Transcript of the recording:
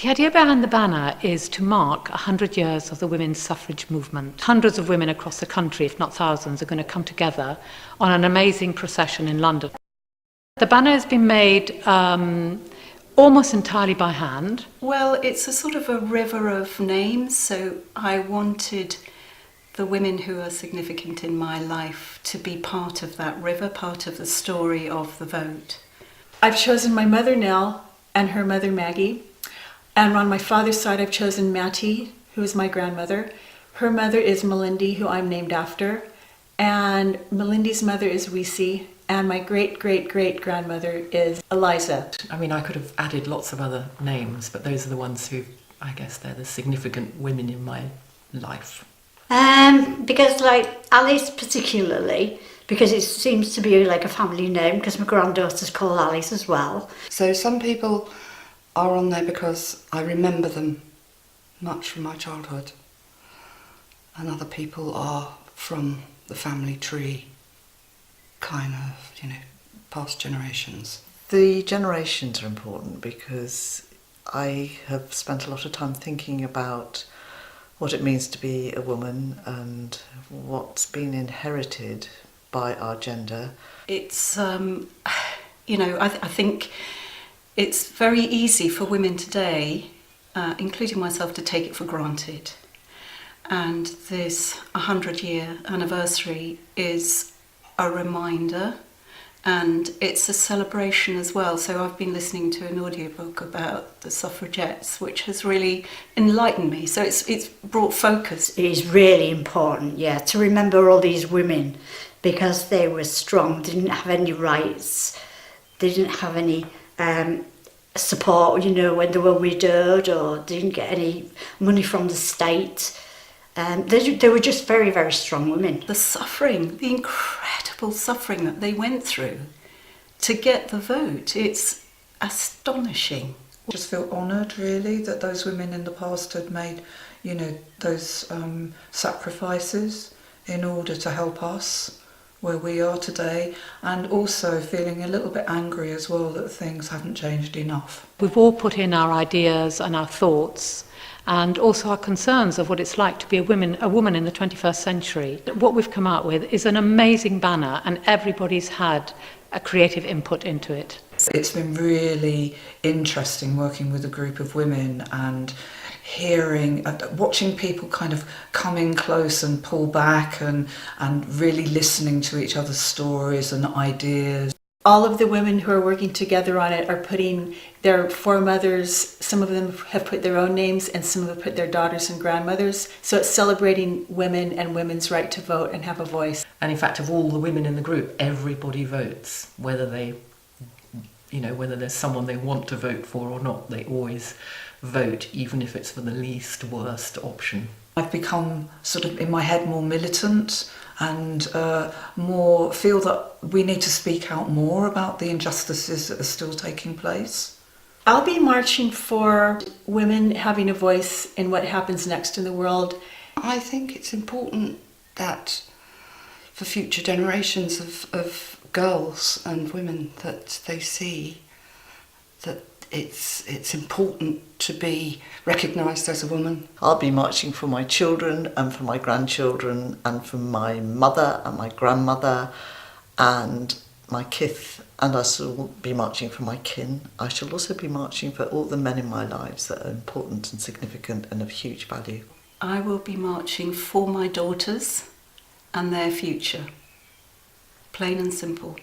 The idea behind the banner is to mark 100 years of the women's suffrage movement. Hundreds of women across the country, if not thousands, are going to come together on an amazing procession in London. The banner has been made almost entirely by hand. Well, it's a sort of a river of names, so I wanted the women who are significant in my life to be part of that river, part of the story of the vote. I've chosen my mother Nell and her mother Maggie. And on my father's side, I've chosen Mattie, who is my grandmother. Her mother is Melindy, who I'm named after. And Melindy's mother is Weesey. And my great-great-great-grandmother is Eliza. I mean, I could have added lots of other names, but those are the ones who, I guess, they're the significant women in my life. Because, like, Alice particularly, because it seems to be like a family name, because my granddaughter's called Alice as well. So some people are on there because I remember them much from my childhood, and other people are from the family tree, kind of, past generations. The generations are important because I have spent a lot of time thinking about what it means to be a woman and what's been inherited by our gender. It's, I think it's very easy for women today, including myself, to take it for granted. And this 100-year anniversary is a reminder, and it's a celebration as well. So I've been listening to an audiobook about the suffragettes, which has really enlightened me. So it's brought focus. It is really important, to remember all these women, because they were strong, they didn't have any rights, they didn't have any support, when they were widowed, or didn't get any money from the state. They were just very, very strong women. The suffering, the incredible suffering that they went through to get the vote, it's astonishing. I just feel honoured, really, that those women in the past had made, those sacrifices in order to help us where we are today, and also feeling a little bit angry as well that things haven't changed enough. We've all put in our ideas and our thoughts, and also our concerns of what it's like to be a woman in the 21st century. What we've come out with is an amazing banner, and everybody's had a creative input into it. It's been really interesting working with a group of women and watching people kind of come in close and pull back and really listening to each other's stories and ideas. All of the women who are working together on it are putting their foremothers, some of them have put their own names, and some have put their daughters and grandmothers. So it's celebrating women and women's right to vote and have a voice. And in fact, of all the women in the group, everybody votes, whether there's someone they want to vote for or not, they always vote, even if it's for the least worst option. I've become sort of in my head more militant and more feel that we need to speak out more about the injustices that are still taking place. I'll be marching for women having a voice in what happens next in the world. I think it's important that for future generations of girls and women that they see that it's important to be recognised as a woman. I'll be marching for my children and for my grandchildren and for my mother and my grandmother and my kith, and I shall be marching for my kin. I shall also be marching for all the men in my lives that are important and significant and of huge value. I will be marching for my daughters and their future. Plain and simple.